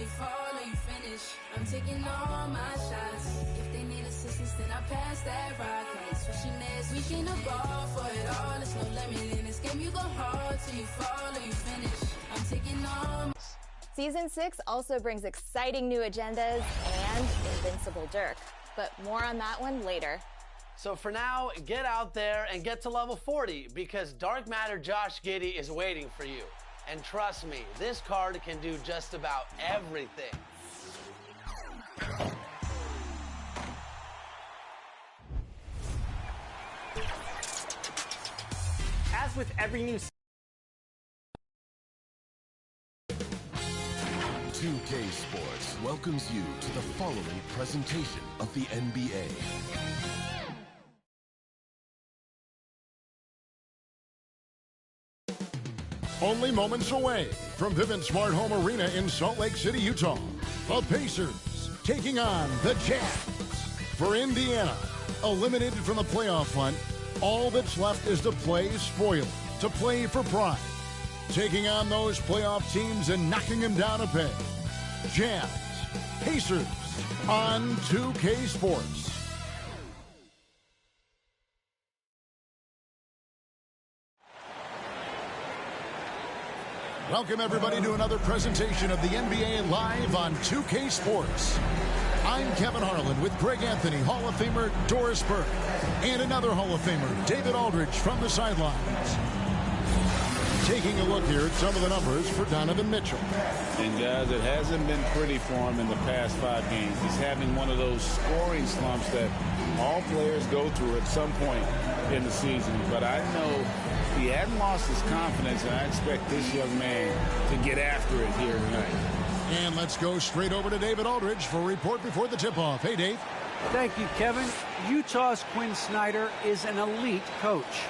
you fall or you finish. I'm taking all my shots. If they need assistance, then I pass that rock. Hey, switching this, we can ball for it all. There's no limit in this game. You go hard till you fall or you finish. I'm taking all. Season 6 also brings exciting new agendas and Invincible Dirk. But more on that one later. So for now, get out there and get to level 40 because Dark Matter Josh Giddey is waiting for you. And trust me, this card can do just about everything. As with every new 2K Sports welcomes you to the following presentation of the NBA. Only moments away from Vivint Smart Home Arena in Salt Lake City, Utah. The Pacers taking on the Jazz. For Indiana, eliminated from the playoff hunt, all that's left is to play spoiler, to play for pride. Taking on those playoff teams and knocking them down a peg. Jazz, Pacers on 2K Sports. Welcome, everybody, to another presentation of the NBA Live on 2K Sports. I'm Kevin Harlan with Greg Anthony, Hall of Famer Doris Burke, and another Hall of Famer, David Aldridge, from the sidelines. Taking a look here at some of the numbers for Donovan Mitchell. And, guys, it hasn't been pretty for him in the past 5 games. He's having one of those scoring slumps that all players go through at some point in the season. But I know he hadn't lost his confidence, and I expect this young man to get after it here tonight. And let's go straight over to David Aldridge for a report before the tip-off. Hey, Dave. Thank you, Kevin. Utah's Quinn Snyder is an elite coach.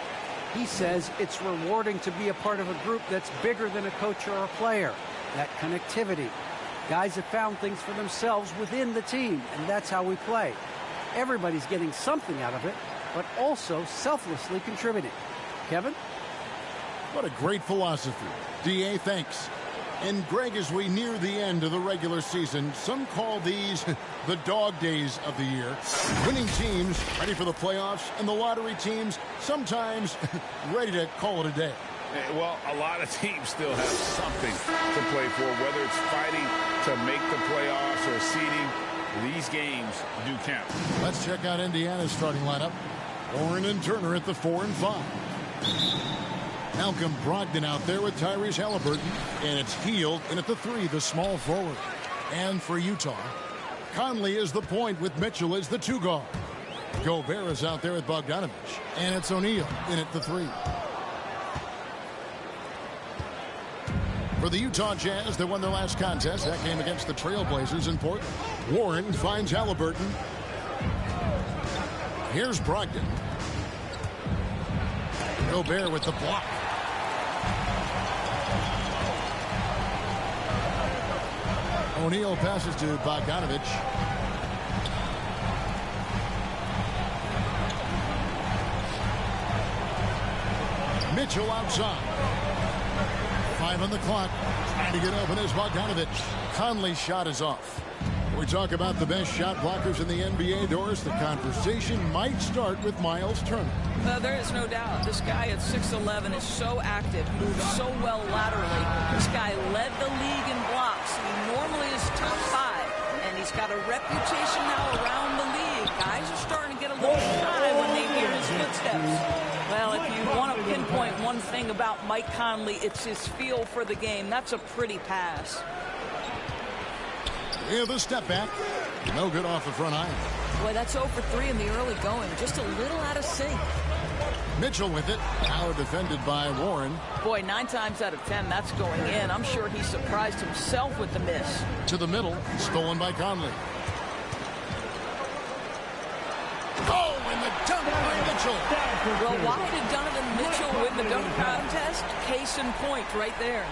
He says it's rewarding to be a part of a group that's bigger than a coach or a player. That connectivity. Guys have found things for themselves within the team, and that's how we play. Everybody's getting something out of it, but also selflessly contributing. Kevin? What a great philosophy. DA, thanks. And Greg, as we near the end of the regular season, some call these the dog days of the year. Winning teams ready for the playoffs, and the lottery teams sometimes ready to call it a day. Well, a lot of teams still have something to play for, whether it's fighting to make the playoffs or seeding. These games do count. Let's check out Indiana's starting lineup. Warren and Turner at the 4 and 5. Malcolm Brogdon out there with Tyrese Halliburton. And it's Hield in at the 3, the small forward. And for Utah, Conley is the point with Mitchell as the 2 guard. Gobert is out there with Bogdanovich. And it's O'Neal in at the 3. For the Utah Jazz, they won their last contest. That game against the Trailblazers in Portland. Warren finds Halliburton. Here's Brogdon. Gobert with the block. O'Neal passes to Bogdanovich. Mitchell outside. 5 on the clock. Trying to get open is Bogdanovich. Conley's shot is off. We talk about the best shot blockers in the NBA, Doris. The conversation might start with Miles Turner. There is no doubt. This guy at 6'11" is so active, moves so well laterally. This guy led the league in blocks. He normally is top 5, and he's got a reputation now around the league. Guys are starting to get a little shy when they hear his footsteps. Well, if you want to pinpoint one thing about Mike Conley, it's his feel for the game. That's a pretty pass. Yeah, the step back. No good off the front iron. Boy, that's 0 for 3 in the early going. Just a little out of sync. Mitchell with it. Now defended by Warren. Boy, 9 times out of 10, that's going in. I'm sure he surprised himself with the miss. To the middle. Stolen by Conley. Oh, and the dunk by Mitchell. Well, why did Donovan Mitchell win the dunk contest? Case in point right there.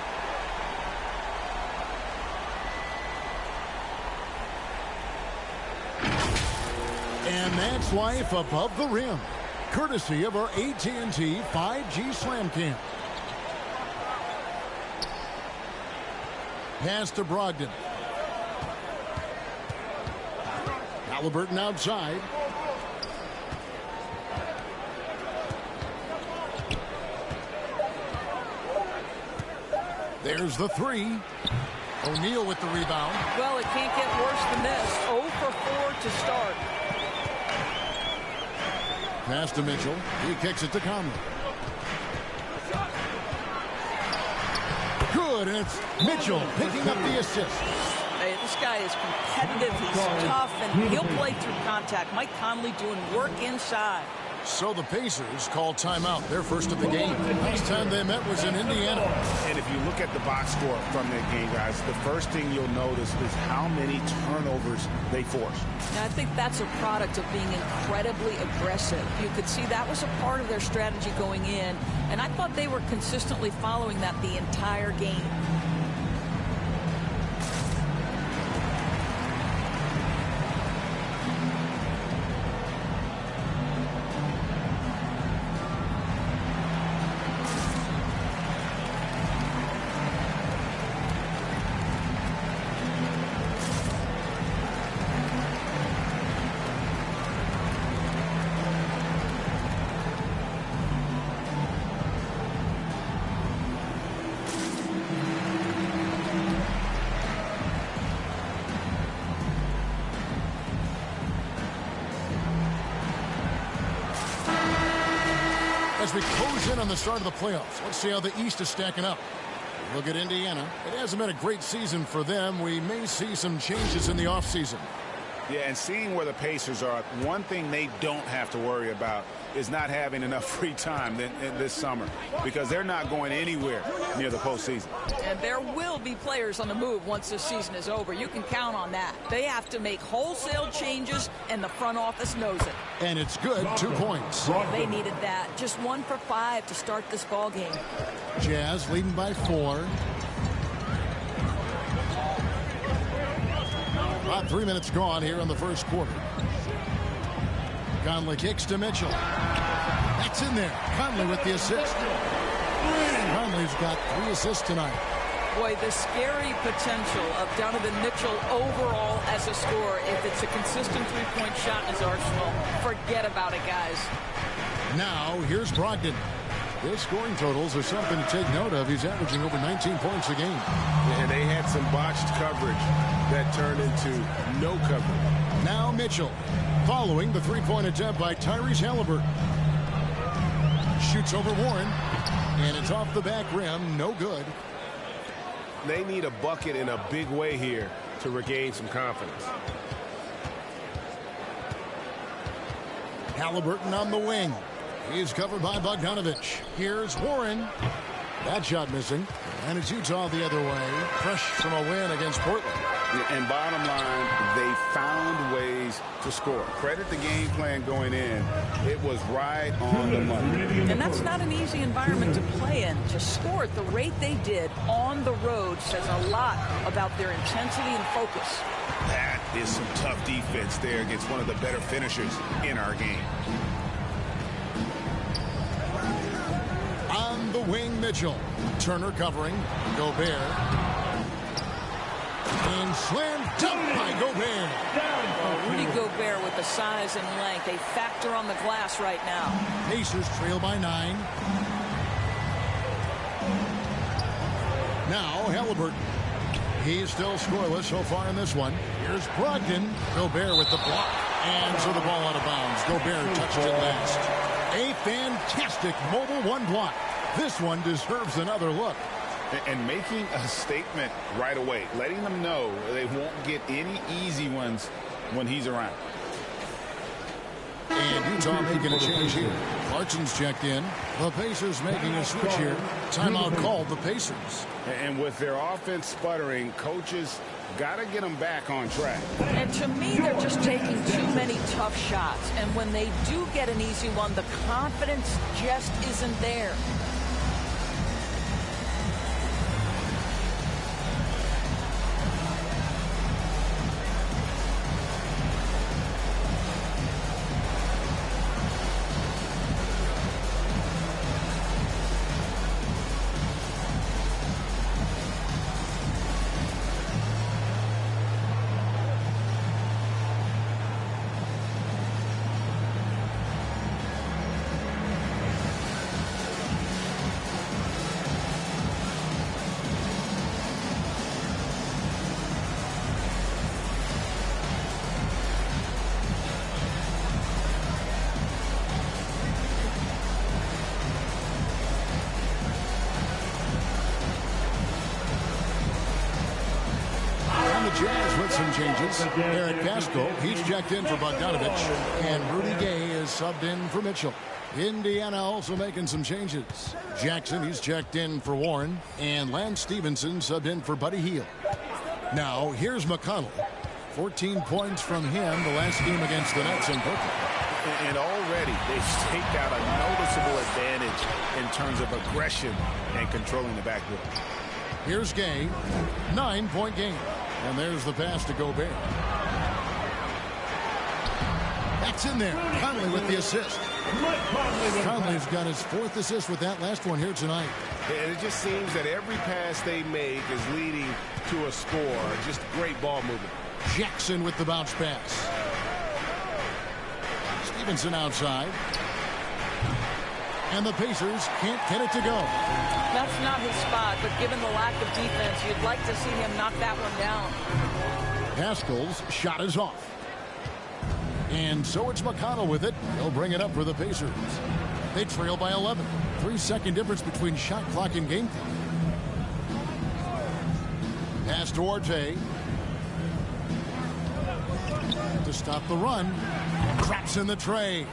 And that's life above the rim, courtesy of our AT&T 5G Slam Cam. Pass to Brogdon. Halliburton outside. There's the three. O'Neal with the rebound. Well, it can't get worse than this. 0 for 4 to start. Pass to Mitchell. He kicks it to Conley. Good, and it's Mitchell picking up the assist. Hey, this guy is competitive. He's tough, and he'll play through contact. Mike Conley doing work inside. So the Pacers call timeout, their first of the game. Last time they met was in Indiana. And if you look at the box score from that game, guys, the first thing you'll notice is how many turnovers they forced. Now, I think that's a product of being incredibly aggressive. You could see that was a part of their strategy going in, and I thought they were consistently following that the entire game. As we close in on the start of the playoffs, let's see how the East is stacking up. Look at Indiana. It hasn't been a great season for them. We may see some changes in the offseason. Yeah, and seeing where the Pacers are, one thing they don't have to worry about is not having enough free time this summer, because they're not going anywhere near the postseason. And there will be players on the move once this season is over. You can count on that. They have to make wholesale changes, and the front office knows it. And it's good. 2 points. They needed that. Just 1 for 5 to start this ball game. Jazz leading by 4. About 3 minutes gone here in the first quarter. Conley kicks to Mitchell. That's in there. Conley with the assist. Conley's got 3 assists tonight. Boy, the scary potential of Donovan Mitchell overall as a scorer. If it's a consistent three-point shot in his arsenal, forget about it, guys. Now, here's Brogdon. His scoring totals are something to take note of. He's averaging over 19 points a game. And they had some botched coverage that turned into no coverage. Now Mitchell, following the three-point attempt by Tyrese Halliburton. Shoots over Warren, and it's off the back rim. No good. They need a bucket in a big way here to regain some confidence. Halliburton on the wing. He's covered by Bogdanovich. Here's Warren. That shot missing. And it's Utah the other way. Fresh from a win against Portland. And bottom line, they found ways to score. Credit the game plan going in. It was right on the money. And that's not an easy environment to play in. To score at the rate they did on the road says a lot about their intensity and focus. That is some tough defense there against one of the better finishers in our game. On the wing, Mitchell. Turner covering. Gobert. And slam dunk by Gobert. Rudy Gobert with the size and length. A factor on the glass right now. Pacers trail by 9. Now Halliburton. He's still scoreless so far in this one. Here's Brogdon. Gobert with the block. And so the ball out of bounds. Gobert touched it last. A fantastic mobile one block. This one deserves another look. And making a statement right away, letting them know they won't get any easy ones when he's around. And Utah making a change here. Clarkson's checked in. The Pacers making a switch here. Timeout called the Pacers. And with their offense sputtering, coaches got to get them back on track. And to me, they're just taking too many tough shots. And when they do get an easy one, the confidence just isn't there. Jazz with some changes. Eric Pasco, he's checked in for Bogdanovich. And Rudy Gay is subbed in for Mitchell. Indiana also making some changes. Jackson, he's checked in for Warren. And Lance Stevenson subbed in for Buddy Hield. Now, here's McConnell. 14 points from him the last game against the Nets in Brooklyn. And already they've staked out a noticeable advantage in terms of aggression and controlling the backboard. Here's Gay, 9-point game. And there's the pass to Gobert. That's in there. Conley with the assist. Conley's got his 4th assist with that last one here tonight. And it just seems that every pass they make is leading to a score. Just great ball movement. Jackson with the bounce pass. Stevenson outside. And the Pacers can't get it to go. That's not his spot, but given the lack of defense, you'd like to see him knock that one down. Pascal's shot is off. And so it's McConnell with it. He'll bring it up for the Pacers. They trail by 11. 3-second difference between shot clock and game clock. Pass to Orte. To stop the run. Traps in the tray.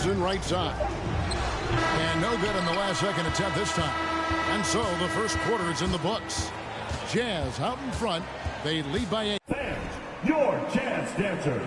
Clarkson right side. And no good in the last second attempt this time. And so the first quarter is in the books. Jazz out in front. They lead by 8. Fans, your Jazz dancers.